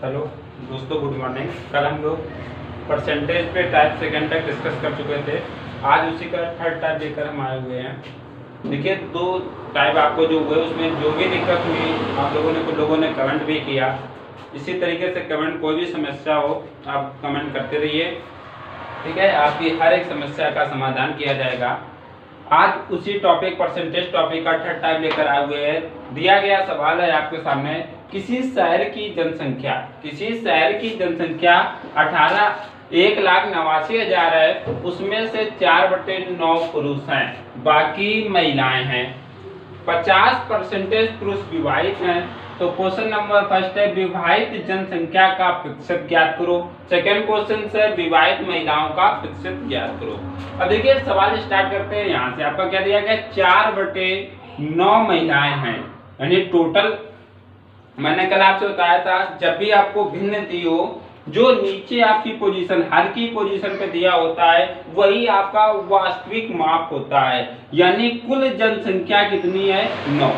Hello दोस्तों, good morning. कल हम लोग परसेंटेज पे टाइप सेकंड तक डिस्कस कर चुके थे। आज उसी का थर्ड टाइप लेकर हम आए हुए हैं। देखिए, दो टाइप आपको जो हुए उसमें जो भी दिक्कत हुई आप लोगों ने, कुछ लोगों ने कमेंट भी किया। इसी तरीके से कमेंट, कोई भी समस्या हो आप कमेंट करते रहिए, ठीक है। आपकी हर एक समस्या का समाधान किया जाएगा। आज उसी टॉपिक, परसेंटेज टॉपिक का थर्ड टाइप लेकर आए हुए हैं। दिया गया सवाल है आपके सामने, किसी शहर की जनसंख्या 1,89,000 है, उसमें से 4/9 पुरुष हैं, बाकी महिलाएं हैं। 50% पुरुष विवाहित हैं। तो क्वेश्चन नंबर फर्स्ट है, विवाहित जनसंख्या का प्रतिशत ज्ञात करो। सेकंड क्वेश्चन से विवाहित महिलाओं का प्रतिशत ज्ञात करो। अब देखिए सवाल स्टार्ट करते हैं यहाँ से। आपका क्या दिया गया, 4/9 महिलाएं हैं, यानी टोटल। मैंने कल आपसे बताया था, जब भी आपको भिन्न दी हो, जो नीचे आपकी पोजीशन, हर की पोजीशन पे दिया होता है, वही आपका वास्तविक माप होता है। यानी कुल जनसंख्या कितनी है, 9।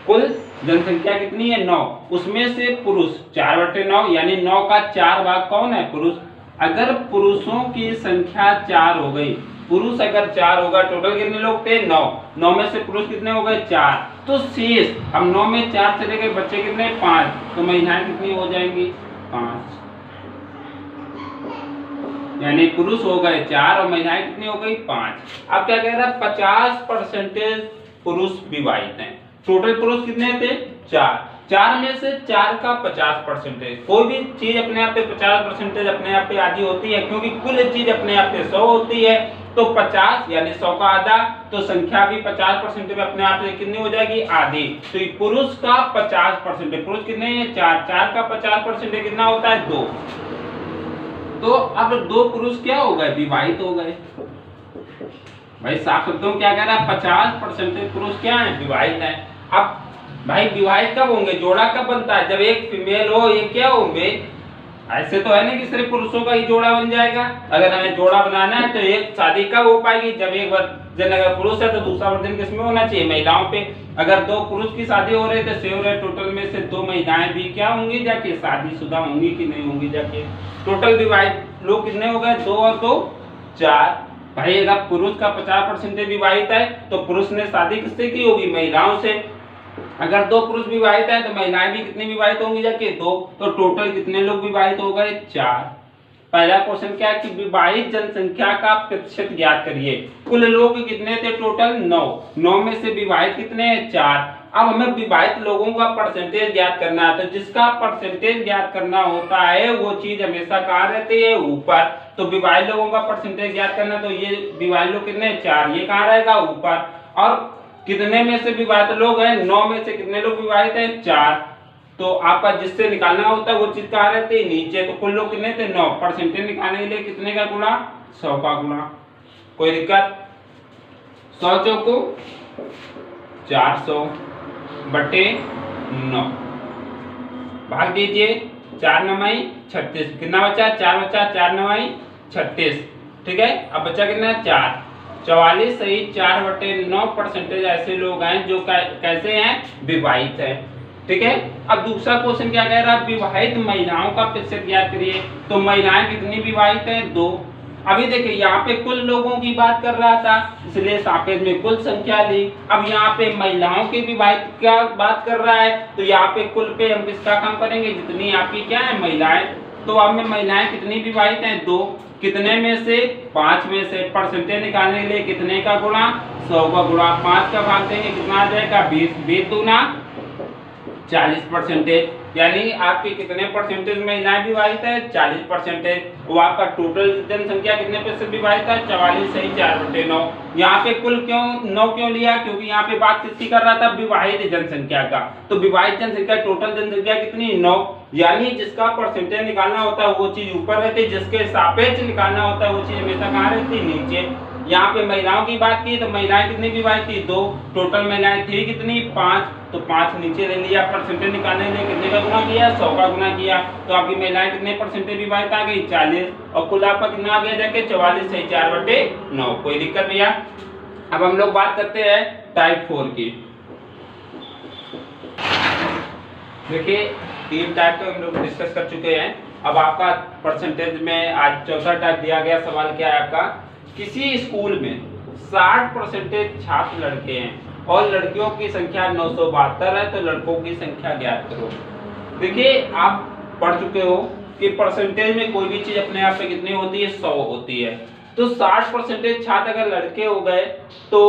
कुल जनसंख्या कितनी है, 9। उसमें से पुरुष 4/9, यानी 9 का 4 भाग कौन है, पुरुष। अगर पुरुषों की संख्या 4 हो गई, पुरुष अगर 4 होगा, टोटल कितने लोग थे, 9। 9 में से पुरुष कितने हो गए, 4। तो शेष, अब 9 में 4 चले गए, बच्चे कितने, 5। तो महिलाएं कितनी हो जाएंगी, 5। यानी पुरुष हो गए 4 और महिलाएं कितनी हो गई, 5। अब क्या कह रहा है, 50% पुरुष विवाहित हैं। टोटल पुरुष कितने थे, 4। 4 में से 4 का 50%। कोई भी चीज अपने आप पे 50% अपने आप पे आधी होती है, क्योंकि कुल चीज अपने आप पे 100 होती है। तो 50 यानी 100 का आधा, तो संख्या भी 50% में अपने आप से कितनी हो जाएगी, आधी। तो पुरुष का 50%, पुरुष कितने हैं, 4। 4 का 50% कितना होता है, 2। तो अब 2 पुरुष क्या हो गए, विवाहित हो गए। भाई साफ शब्दों में क्या कह रहा है, 50% पुरुष क्या है, विवाहित है। अब भाई विवाहित कब होंगे, जोड़ा कब बनता है, जब एक फीमेल हो, एक क्या होंगे। ऐसे तो है नहीं कि सिर्फ पुरुषों का ही जोड़ा बन जाएगा। अगर हमें जोड़ा बनाना है तो एक शादी कब हो पाएगी, जब एक वर्जन अगर पुरुष है तो दूसरा वर्जन किसमें होना चाहिए, महिलाओं पे। अगर 2 पुरुष की शादी हो रही है तो श्योर है टोटल में से 2 महिलाएं भी क्या होंगी, जाके शादीशुदा होंगी कि नहीं होंगी जाके। टोटल विवाहित लोग कितने हो गए, 2 और 2 4। भाई अगर पुरुष का 50% विवाहित है तो पुरुष ने शादी किससे की होगी, महिलाओं से। अगर 2 पुरुष विवाहित है तो महिलाएं भी कितनी विवाहित होंगी, जाके 2। तो टोटल कितने लोग विवाहित हो गए, 4। पहला क्वेश्चन क्या है कि विवाहित जनसंख्या का प्रतिशत ज्ञात करिए। कुल लोग कितने थे, टोटल 9। 9 में से विवाहित कितने हैं, 4। अब हमें विवाहित लोगों का परसेंटेज ज्ञात करना है। तो जिसका परसेंटेज ज्ञात करना होता है वो चीज हमेशा कहाँ रहती है, ऊपर। तो विवाहित लोगों का परसेंटेज ज्ञात करना, तो ये विवाहित लोग कितने, 4, ये कहाँ रहेगा, ऊपर। और कितने में से विवाहित लोग हैं, 9 में से कितने लोग विवाहित हैं, 4। तो आपका जिससे निकालना होता है वो चीज कहाँ रहती है, नीचे। तो कुल लोग कितने थे, 9। परसेंटेज निकालने के लिए कितने का गुणा, 100 का गुणा। कोई दिक्कत, 100 चौको 400 बटे 9 भाग दीजिए, 4 9 36। कितना बचा, 4 बचा, 4 9 36। ठीक है, अब बचा कितना, 4। 44 सही 4/9 परसेंटेज ऐसे लोग हैं जो कैसे हैं, विवाहित है। ठीक है। अब दूसरा क्वेश्चन क्या कह रहा है, विवाहित महिलाओं का प्रतिशत ज्ञात करिए। तो महिलाएं कितनी विवाहित हैं, 2। अभी देखिए यहाँ पे कुल लोगों की बात कर रहा था, इसलिए सापेक्ष में कुल संख्या ली। अब यहाँ पे महिलाओं के विवाहित क्या बात कर रहा है, तो यहाँ पे कुल पे हम किसका काम करेंगे, जितनी आपकी क्या है, महिलाएं। तो अब में महिलाएं कितनी विवाहित हैं, 2। कितने में से, 5 में से। परसेंटेज निकालने के लिए कितने का गुणा, 100 का गुणा। 5 का भाग देंगे, कितना आ जाएगा, 20। 20 दूना 40%। यानी आपकी कितने परसेंटेज महिलाएं विवाहित है, 40%। वो आपका टोटल जनसंख्या कितने प्रतिशत विवाहित है, 44 सही 4/9। यहाँ पे कुल क्यों 9 क्यों लिया, क्योंकि यहाँ पे बात किसकी कर रहा था, विवाहित जनसंख्या का। तो विवाहित जनसंख्या, टोटल जनसंख्या कितनी, 9। यानी जिसका परसेंटेज निकालना होता है वो चीज ऊपर रहती है, जिसके सापेक्ष निकालना होता है वो चीज हमेशा कहाँ रहती है, नीचे। यहाँ पे महिलाओं की बात की तो महिलाएं कितनी विवाहित थी, 2। टोटल महिलाएं थी कितनी, 5। तो 5 नीचे ले लिया। परसेंटेज निकालने के लिए कितने का गुणा किया, 100 का गुणा किया। तो आपकी महिलाएं कितने परसेंटेज विवाहित आ गई, 40। और कुल आपका कितना आ गया, जाके 44 सही 4/9। कोई दिक्कत भैया। अब हम लोग बात करते हैं टाइप 4 की। देखिए तीन टाइप तो हम लोग डिस्कस कर चुके हैं। अब आपका परसेंटेज में आज चौथा टाइप दिया गया सवाल क्या है आपका, किसी स्कूल में 60% छात्र लड़के हैं और लड़कियों की संख्या 972 है, तो लड़कों की संख्या ज्ञात करो। देखिए आप पढ़ चुके हो कि परसेंटेज में कोई भी चीज अपने आप में कितनी होती है, 100 होती है। तो 60% छात्र अगर लड़के हो गए तो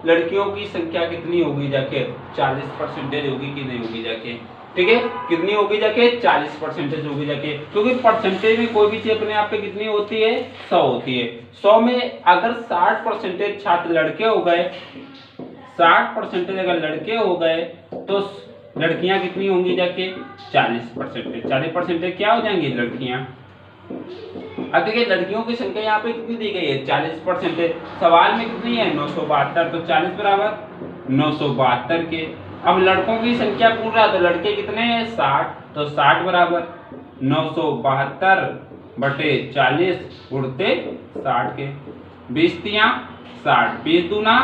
लड़कियों की संख्या कितनी होगी जाके, 40% होगी कि नहीं होगी जाके, ठीक है, कितनी होगी जाके, 40% होगी जाके, क्योंकि परसेंटेज में कोई भी चीज अपने आप पे कितनी होती है, 100 होती है। 100 में अगर 60% छात्र लड़के हो गए, 60% अगर लड़के हो गए तो लड़कियां कितनी होंगी जाके, 40%। 40% क्या हो जाएंगी लड़कियां। अब देखिए लड़कियों की संख्या यहाँ पे कितनी दी गई है, 40%। सवाल में कितनी है, 972, तो 40 बराबर 972 के। अब लड़कों की संख्या पूरा, तो लड़के कितने हैं, 60, तो 60 बराबर 972 बटे 40 उड़ते 60 के, 20 तियां 60, 20 दूना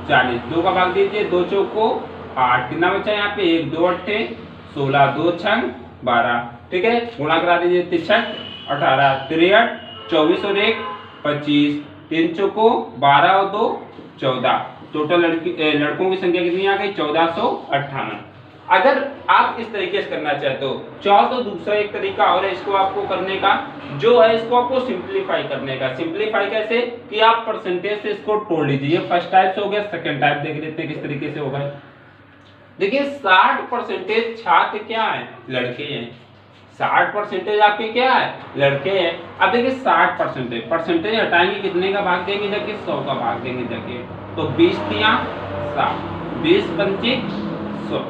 40, 2 का भाग दीजिए, 2 चौको 8, कितना बचा यहाँ पे, 1 2 अट्ठे 16, 2 छंग 12, ठीक है, गुणा करा दीजिए, 63 18 63, 24 और 1 25, 3 चौको 12 और 2 14, टोटल लड़कों की संख्या कितनी आ गई, 1458। अगर आप इस तरीके से करना चाहते हो, चाहो तो दूसरा एक तरीका और है इसको आपको करने का, जो है इसको आपको सिंपलीफाई करने का। सिंपलीफाई कैसे कि आप परसेंटेज से इसको तोड़ लीजिए। फर्स्ट टाइप से हो गया, सेकंड टाइप देख लेते हैं किस तरीके से होगा। देखिए 60% छात्र क्या है, लड़के हैं। 60% आपके क्या है, लड़के हैं। अब देखिए 60% परसेंटेज हटाएंगे, कितने का भाग देंगे जाके, 100 का भाग देंगे जाके, तो 20 तियां 60, 20 पंचे 100,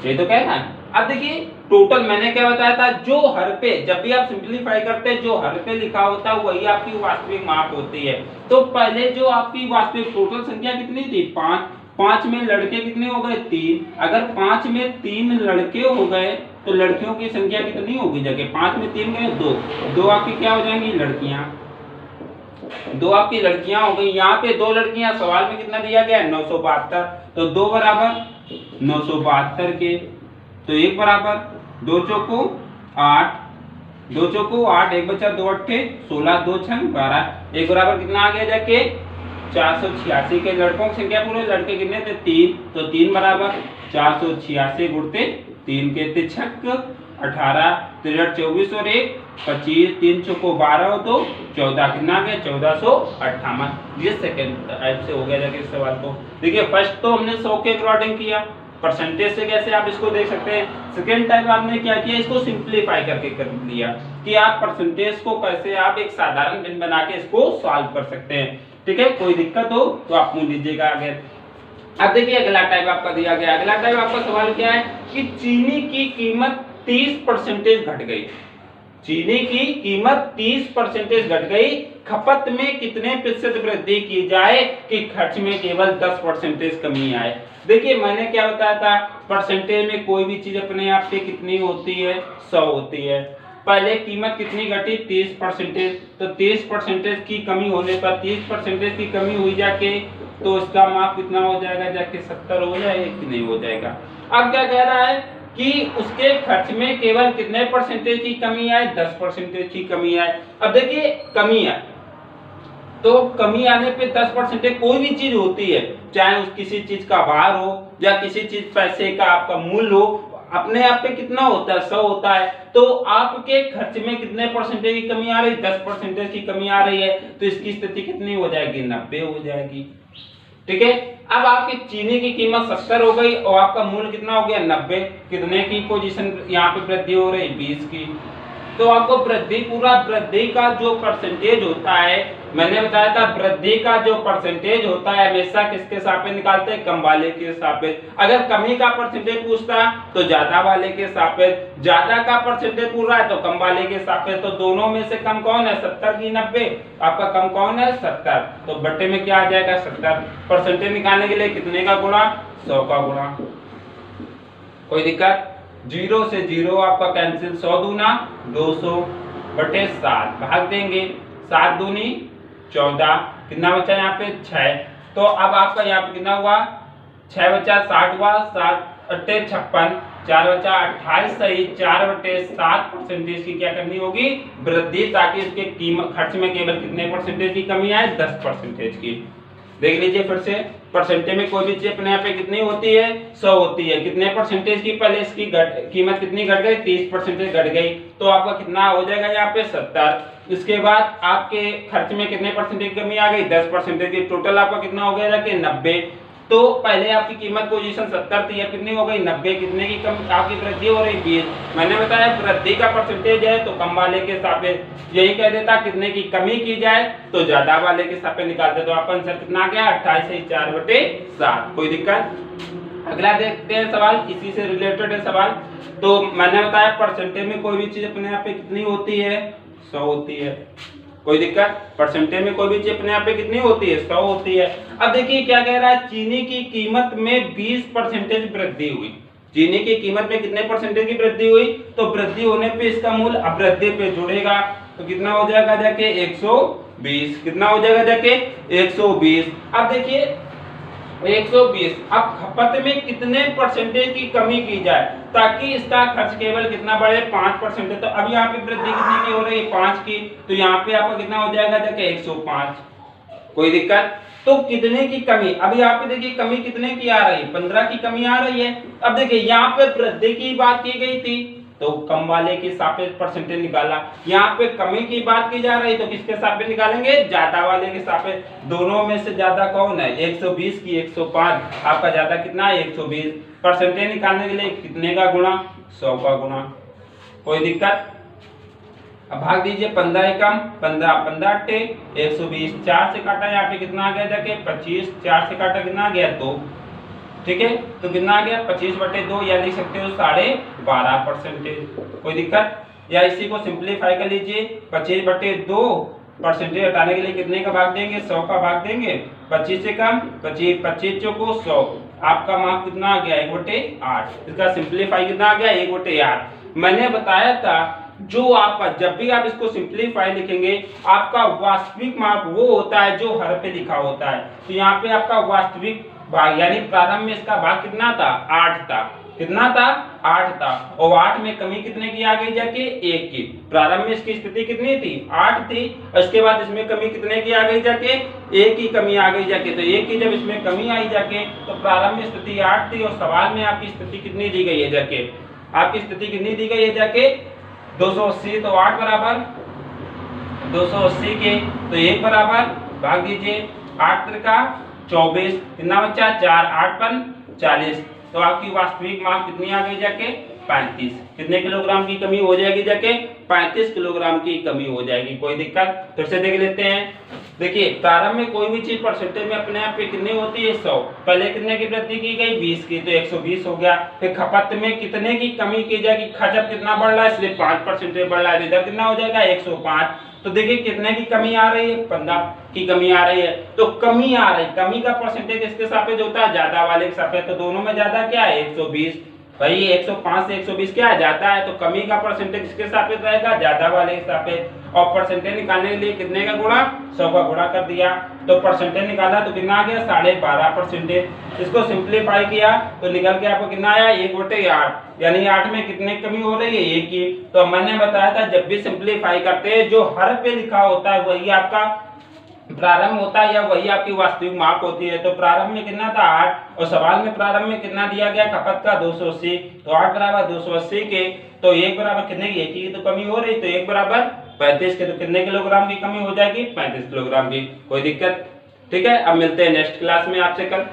ये तो कह रहा है। अब देखिए टोटल मैंने क्या बताया था, जो हर पे, जब भी आप सिंपलीफाई करते हैं जो हर पे लिखा होता है वही आपकी वास्तविक माप होती है। तो पहले जो आपकी वास्तविक टोटल संख्या कितनी थी, 5, 5 में लड़के कितने हो गए, 3। अगर 5 में 3 लड़के हो गए तो लड़कियों की संख्या कितनी होगी जगह, 5 में 3 गए 2, 2 आपकी क्या हो जाएंगी, लड़कियां, 2 आपकी लड़कियां हो गई। यहाँ पे 2 लड़कियां, सवाल में कितना दिया गया है, 972, तो 2 बराबर 972 के, तो 1 बराबर 2 चौको 8, 2 चौको 8, 1 बचा 2 अट्ठे 16, 2 छंग 12, 1 बराबर कितना आ गया जाके, 486 के। लड़कों की संख्या पूरे लड़के कितने थे, 3, तो 3 बराबर 486 गुणते 3 के, 3 18, 63, 24 और 1 25, 3 चौको 12 और 2 14, कितना आ गया, 1458। ये सेकंड टाइप से हो गया जाके इस सवाल को। देखिए फर्स्ट तो हमने 100 के अकॉर्डिंग किया, परसेंटेज से कैसे आप इसको देख सकते हैं। सेकेंड टाइप आपने क्या किया, इसको सिंपलीफाई करके कर लिया कि आप परसेंटेज को कैसे आप एक साधारण भिन्न बना के इसको सॉल्व कर सकते हैं, ठीक है। कोई दिक्कत हो तो आप पूछ लीजिएगा आगे। अब देखिए अगला टाइप आपका दिया गया, अगला टाइप आपका सवाल क्या है कि चीनी की कीमत 30% घट गई, चीनी की कीमत 30% घट गई, खपत में कितने प्रतिशत वृद्धि की जाए कि खर्च में केवल 10% कमी आए। देखिए मैंने क्या बताया था, परसेंटेज में कोई भी चीज अपने आप पे कितनी होती है, 100 होती है। पहले कीमत कितनी घटी, 30%, तो 30% की कमी होने पर 30% की कमी हुई जाके, तो इसका माप कितना हो जाएगा जाके, 70 हो जाएगा कि नहीं हो जाएगा। अब क्या कह रहा है कि उसके खर्च में केवल कितने परसेंटेज की कमी आए, 10% की कमी आए। अब देखिए कमी आए तो कमी आने पे 10% कोई भी चीज होती है, चाहे उस किसी चीज का भार हो या किसी चीज पैसे का आपका मूल्य हो, अपने आप पे कितना होता है, 100 होता है। तो आपके खर्च में कितने परसेंटेज की कमी आ रही है, 10% की कमी आ रही है, तो इसकी स्थिति कितनी हो जाएगी, 90 हो जाएगी, ठीक है। अब आपकी चीनी की कीमत 70 हो गई और आपका मूल्य कितना हो गया, 90। कितने की पोजीशन यहाँ पे वृद्धि हो रही है, 20 की। तो आपको वृद्धि, पूरा वृद्धि का जो परसेंटेज होता है, मैंने बताया था वृद्धि का जो परसेंटेज होता है हमेशा किसके सापेक्ष निकालते हैं, कम वाले के सापेक्ष। अगर कमी का परसेंटेज पूछता है तो ज्यादा वाले के सापेक्ष, ज्यादा का परसेंटेज पूछ रहा है तो कम वाले के सापेक्ष। तो दोनों में से कम कौन है, 70 की 90, आपका कम कौन है, 70, तो बट्टे में क्या आ जाएगा, 70। परसेंटेज निकालने के लिए कितने का गुणा, 100 का गुणा। कोई दिक्कत, 0 से 0 आपका कैंसिल, 100 दूना 200 बटे 7 भाग देंगे, 7 दूनी 14, कितना बचा यहाँ पे, 6। तो अब आपका यहाँ पे कितना हुआ, 6 बचा, 60 हुआ, 7 अट्ठे 56, 4 बचा 28 सही 4/7% की क्या करनी होगी वृद्धि, ताकि इसके कीमत खर्च में केवल कितने परसेंटेज की कमी आए 10% की। देख लीजिए फिर से, परसेंटेज में कोई भी चीज अपने यहाँ पे कितनी होती है 100 होती है, कितने परसेंटेज की पहले इसकी कीमत कितनी घट गई 30% घट गई, तो आपका कितना हो जाएगा यहाँ पे 70। इसके बाद आपके खर्च में कितने परसेंटेज की कमी आ गई 10% की, टोटल आपका कितना हो गया जाके 90। तो पहले आपकी कीमत पोजीशन 70 थी, अब कितनी हो गई 90, कितने की कम आपकी वृद्धि हो रही 20। मैंने बताया वृद्धि का परसेंटेज है तो कम वाले के सापेक्ष यही कह देता, कितने की कमी की जाए तो ज्यादा वाले के सापेक्ष निकालते, तो आपका आंसर कितना आ गया 28 से 4/7। कोई दिक्कत? अगला देखते हैं सवाल, इसी से रिलेटेड है सवाल। तो मैंने बताया परसेंटेज में कोई भी चीज अपने आप पे कितनी होती है 100 होती है। कोई दिक्कत? परसेंटेज में कोई भी चीज अपने आप पे कितनी होती है 100 होती है। अब देखिए क्या कह रहा है, चीनी की कीमत में 20% वृद्धि हुई। चीनी की कीमत में कितने परसेंटेज की वृद्धि हुई, तो वृद्धि होने पे इसका मूल अवृद्धि पे जुड़ेगा, तो कितना हो जाएगा जाके 120। कितना हो जाएगा जाके 120। अब देखिए 120, अब खपत में कितने परसेंटेज की कमी की जाए ताकि इसका खर्च केवल कितना बढ़े 5%। तो अब यहाँ पे वृद्धि कितनी की हो रही है 5 की, तो यहाँ पे आपका कितना हो जाएगा जाके 105। कोई दिक्कत? तो कितने की कमी, अभी यहाँ पे देखिए कमी कितने की आ रही है 15 की कमी आ रही है। अब देखिए यहाँ पे वृद्धि की बात की गई थी तो कम वाले के सापेक्ष परसेंटेज निकाला, यहाँ पे कमी की बात की जा रही तो किसके सापेक्ष निकालेंगे ज्यादा वाले के सापेक्ष। दोनों में से ज्यादा कौन है 120 की 105, आपका ज्यादा कितना है 120। परसेंटेज निकालने के लिए कितने का गुणा 100 का गुणा। कोई दिक्कत? अब भाग दीजिए 15 एकम 15 15 अट्ठे 120, 4 से काटा यहाँ पे कितना आ गया जाके 25, 4 से काटा कितना आ गया 2। ठीक है, तो कितना आ गया 25/2, या लिख सकते हो 12.5%। कोई दिक्कत? या इसी को सिंपलीफाई कर लीजिए, 25/2 परसेंटेज हटाने के लिए कितने का भाग देंगे 100 का भाग देंगे। 25 से कम 25, 25 चौको 100, आपका मार्क कितना आ गया 1/8। इसका सिंपलीफाई कितना आ गया 1/8। मैंने बताया था जो आपका जब भी आप इसको सिंपलीफाई लिखेंगे आपका वास्तविक मार्क वो होता है जो हर पे लिखा होता है। तो यहाँ पे आपका वास्तविक भाग यानी प्रारंभ में इसका भाग कितना था 8 था। कितना था 8 था, और 8 में कमी कितने की आ गई जाके 1 की। प्रारंभ में इसकी स्थिति कितनी थी 8 थी, और इसके बाद इसमें कमी कितने की आ गई जाके 1 की कमी आ गई जाके। तो 1 की जब इसमें कमी आई जाके तो प्रारंभ में स्थिति 8 थी, और सवाल में आपकी स्थिति कितनी दी गई है जाके, आपकी स्थिति कितनी दी गई है जाके 280। तो 8 बराबर 280 के, तो 1 बराबर भाग दीजिए 8 त्रिका 24, कितना बच्चा 4, 8 पन 40। तो आपकी वास्तविक मांग कितनी आ गई जाके 35। कितने किलोग्राम की कमी हो जाएगी जाके 35 किलोग्राम की कमी हो जाएगी। कोई दिक्कत? फिर से देख लेते हैं। देखिए प्रारंभ में कोई भी चीज परसेंटेज में अपने आप पे कितनी होती है 100, पहले कितने की वृद्धि की गई 20 की, तो 120 हो गया। फिर खपत में कितने की कमी की जाएगी, खर्च कितना बढ़ रहा है इसलिए 5% बढ़ रहा है, इधर कितना हो जाएगा 105। तो देखिए कितने की कमी आ रही है 15 की कमी आ रही है। तो कमी आ रही, कमी का परसेंटेज इसके सापेक्ष होता है ज्यादा वाले के सापेक्ष, तो दोनों में ज्यादा क्या है 120। भाई 105 से 120 क्या है जाता है, तो कमी का परसेंटेज किसके सापेक्ष रहेगा ज्यादा वाले के सापेक्ष। और परसेंटेज निकालने के लिए कितने का गुणा 100 का गुणा कर दिया, तो परसेंटेज निकाला तो कितना आ गया 12.5%। इसको सिंपलीफाई किया तो निकल के आपको कितना आया 1/8, यानी 8 में कितने कमी हो रही है 1 की। तो मैंने बताया था जब भी सिंपलीफाई करते हैं जो हर पे लिखा होता है वही आपका प्रारंभ होता है या वही आपकी वास्तविक माप होती है। तो प्रारंभ में कितना था 8, और सवाल में प्रारंभ में कितना दिया गया खपत का 280। तो 8 बराबर 280 के, तो 1 बराबर कितने की 1 की तो कमी हो रही, तो 1 बराबर 35 के, तो कितने किलोग्राम की कमी हो जाएगी 35 किलोग्राम की। कोई दिक्कत? ठीक है, अब मिलते हैं नेक्स्ट क्लास में आपसे कल।